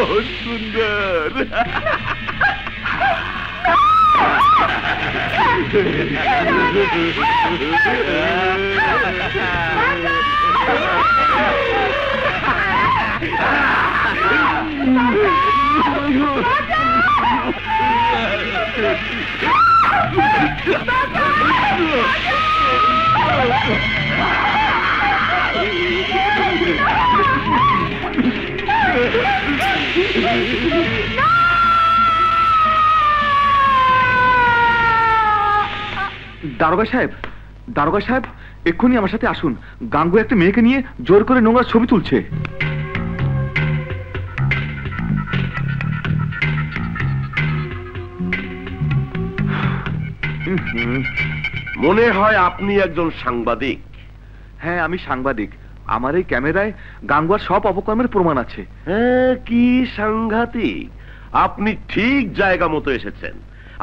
बहुत सुंदर। দারোগা সাহেব এক্ষুনি আমার সাথে আসুন। গাঙ্গু একটা মেয়েকে নিয়ে জোর করে নোংরা ছবি তুলছে। মনে হয় আপনি একজন সাংবাদিক। হ্যাঁ, আমি সাংবাদিক। আমার এই ক্যামেরায় গাঙ্গুয়ার সব অপকর্মের প্রমাণ আছে। হ্যাঁ, কি সাংঘাতিক। আপনি ঠিক জায়গা মতো এসেছেন।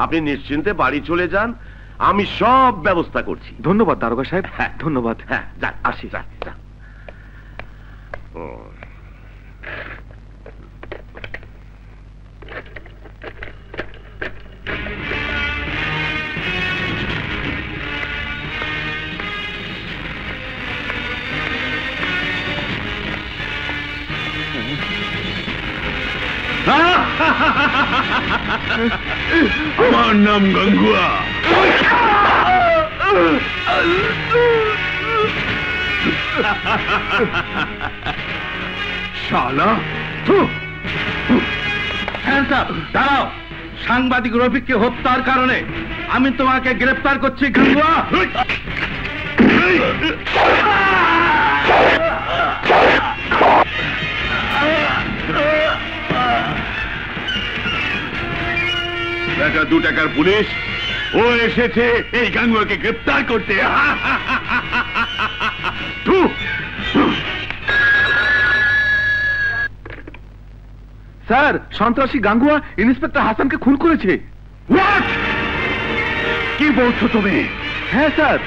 আপনি নিশ্চিন্তে বাড়ি চলে যান, আমি সব ব্যবস্থা করছি। ধন্যবাদ দারোগা সাহেব। হ্যাঁ, ধন্যবাদ। হ্যাঁ, যান, আসি। যান, যান। আমার নাম গাঙ্গুয়া। শালা, দাঁড়াও। সাংবাদিক রফিককে হত্যার কারণে আমি তোমাকে গ্রেফতার করছি গাঙ্গুয়া। বেটা 2 টাকার পুলিশ, ও এসেছে এই গাঙ্গুয়াকে গ্রেফতার করতে। স্যার, সন্ত্রাসী গাঙ্গুয়া ইন্সপেক্টর হাসানকে খুন করেছে। কি বলছো তুমি? হ্যাঁ স্যার,